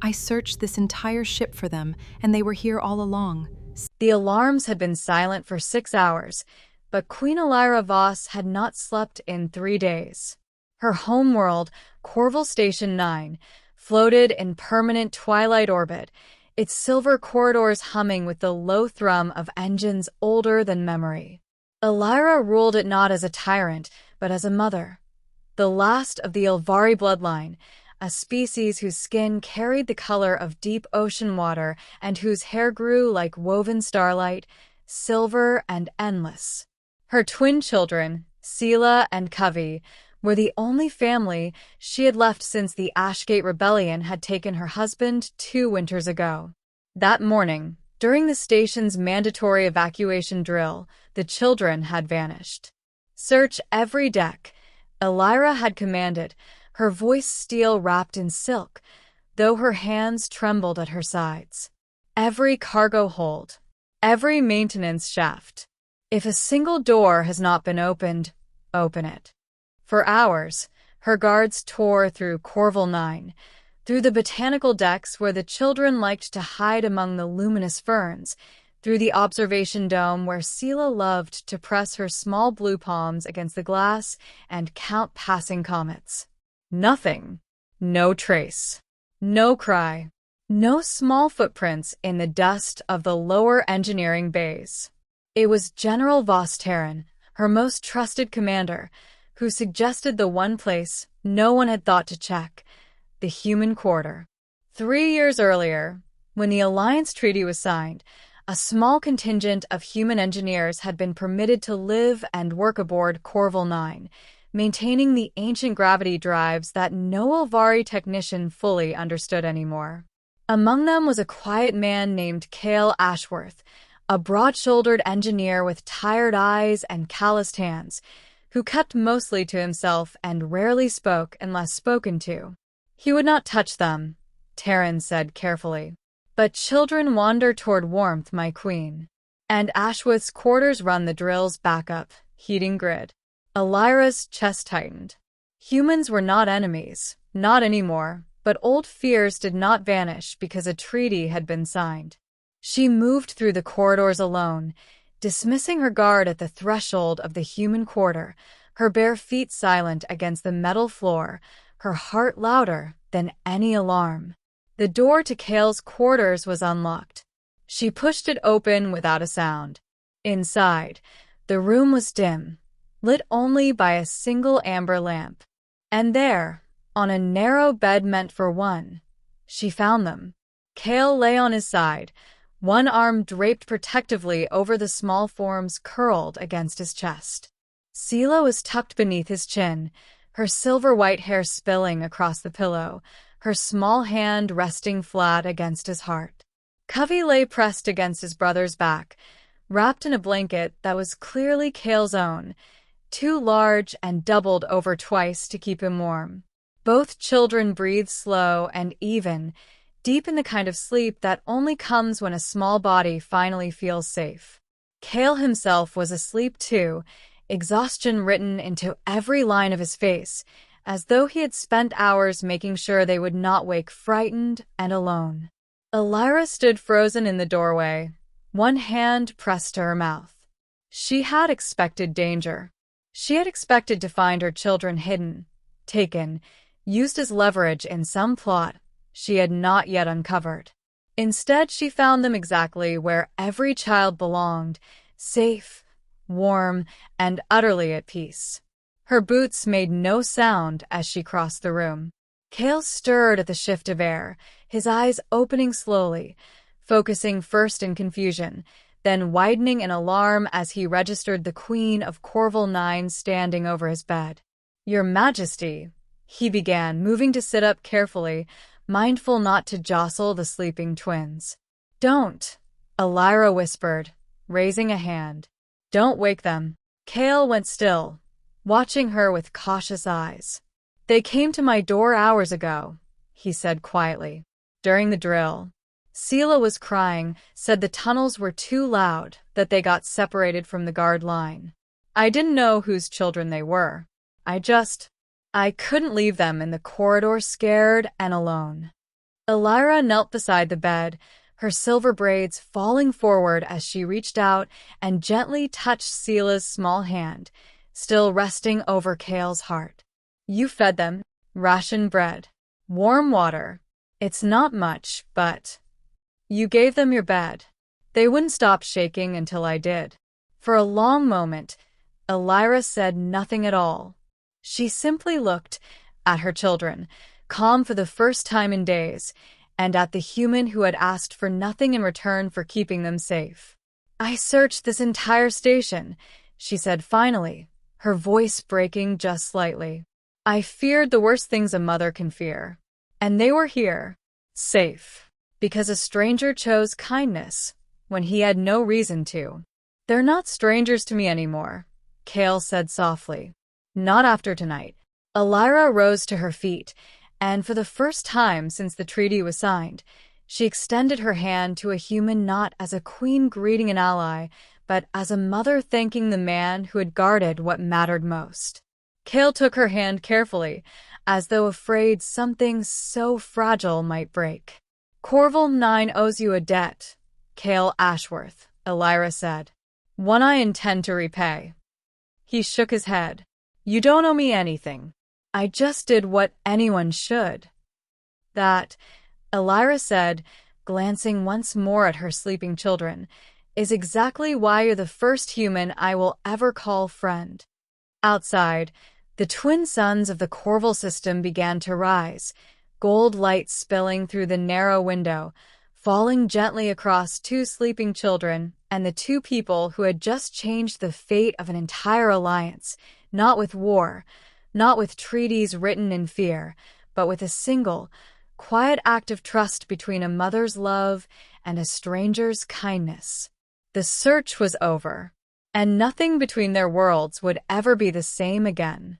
I searched this entire ship for them, and they were here all along. The alarms had been silent for 6 hours, but Queen Elira Voss had not slept in 3 days. Her homeworld, Corval Station 9, floated in permanent twilight orbit, its silver corridors humming with the low thrum of engines older than memory. Elira ruled it not as a tyrant, but as a mother. The last of the Ilvari bloodline, a species whose skin carried the color of deep ocean water and whose hair grew like woven starlight, silver and endless. Her twin children, Sela and Covey, were the only family she had left since the Ashgate Rebellion had taken her husband 2 winters ago. That morning, during the station's mandatory evacuation drill, the children had vanished. "Search every deck," Elira had commanded, her voice steel wrapped in silk, though her hands trembled at her sides. "Every cargo hold, every maintenance shaft. If a single door has not been opened, open it." For hours, her guards tore through Corval 9, through the botanical decks where the children liked to hide among the luminous ferns, through the observation dome where Sela loved to press her small blue palms against the glass and count passing comets. Nothing. No trace. No cry. No small footprints in the dust of the lower engineering bays. It was General Voss Terran, her most trusted commander, who suggested the one place no one had thought to check, the human quarter. 3 years earlier, when the Alliance Treaty was signed, a small contingent of human engineers had been permitted to live and work aboard Corval 9, maintaining the ancient gravity drives that no Ilvari technician fully understood anymore. Among them was a quiet man named Cale Ashworth, a broad-shouldered engineer with tired eyes and calloused hands, who kept mostly to himself and rarely spoke unless spoken to. "He would not touch them," Terran said carefully. "But children wander toward warmth, my queen." And Ashworth's quarters run the drill's backup, heating grid. Elira's chest tightened. Humans were not enemies, not anymore, but old fears did not vanish because a treaty had been signed. She moved through the corridors alone, dismissing her guard at the threshold of the human quarter, her bare feet silent against the metal floor, her heart louder than any alarm. The door to Cale's quarters was unlocked. She pushed it open without a sound. Inside, the room was dim, lit only by a single amber lamp. And there, on a narrow bed meant for one, she found them. Cale lay on his side, one arm draped protectively over the small forms curled against his chest. Sela was tucked beneath his chin, her silver-white hair spilling across the pillow, her small hand resting flat against his heart. Covey lay pressed against his brother's back, wrapped in a blanket that was clearly Cale's own, too large and doubled over twice to keep him warm. Both children breathed slow and even, deep in the kind of sleep that only comes when a small body finally feels safe. Cale himself was asleep too, exhaustion written into every line of his face, as though he had spent hours making sure they would not wake frightened and alone. Elira stood frozen in the doorway, one hand pressed to her mouth. She had expected danger. She had expected to find her children hidden, taken, used as leverage in some plot she had not yet uncovered. Instead, she found them exactly where every child belonged, safe, warm, and utterly at peace. Her boots made no sound as she crossed the room. Cale stirred at the shift of air, his eyes opening slowly, focusing first in confusion, then widening in alarm as he registered the Queen of Corval 9 standing over his bed. "Your Majesty," he began, moving to sit up carefully, mindful not to jostle the sleeping twins. "Don't," Elira whispered, raising a hand. "Don't wake them." Cale went still, watching her with cautious eyes. "They came to my door hours ago," he said quietly. "During the drill. Sela was crying, said the tunnels were too loud, that they got separated from the guard line. I didn't know whose children they were. I couldn't leave them in the corridor scared and alone." Elira knelt beside the bed, her silver braids falling forward as she reached out and gently touched Sela's small hand, still resting over Kale's heart. You fed them, ration bread, warm water. It's not much, but you gave them your bed. They wouldn't stop shaking until I did. For a long moment, Elira said nothing at all. She simply looked at her children, calm for the first time in days, and at the human who had asked for nothing in return for keeping them safe. I searched this entire station, she said finally, her voice breaking just slightly. I feared the worst things a mother can fear. And they were here, safe, because a stranger chose kindness when he had no reason to. They're not strangers to me anymore, Kale said softly. Not after tonight. Elira rose to her feet, and for the first time since the treaty was signed, she extended her hand to a human not as a queen greeting an ally, but as a mother thanking the man who had guarded what mattered most. Kale took her hand carefully, as though afraid something so fragile might break. Corval 9 owes you a debt, Kale Ashworth, Elira said. One I intend to repay. He shook his head. You don't owe me anything. I just did what anyone should. That, Elira said, glancing once more at her sleeping children, is exactly why you're the first human I will ever call friend. Outside, the twin suns of the Corval system began to rise, gold light spilling through the narrow window, falling gently across two sleeping children and the two people who had just changed the fate of an entire alliance, not with war, not with treaties written in fear, but with a single, quiet act of trust between a mother's love and a stranger's kindness. The search was over, and nothing between their worlds would ever be the same again.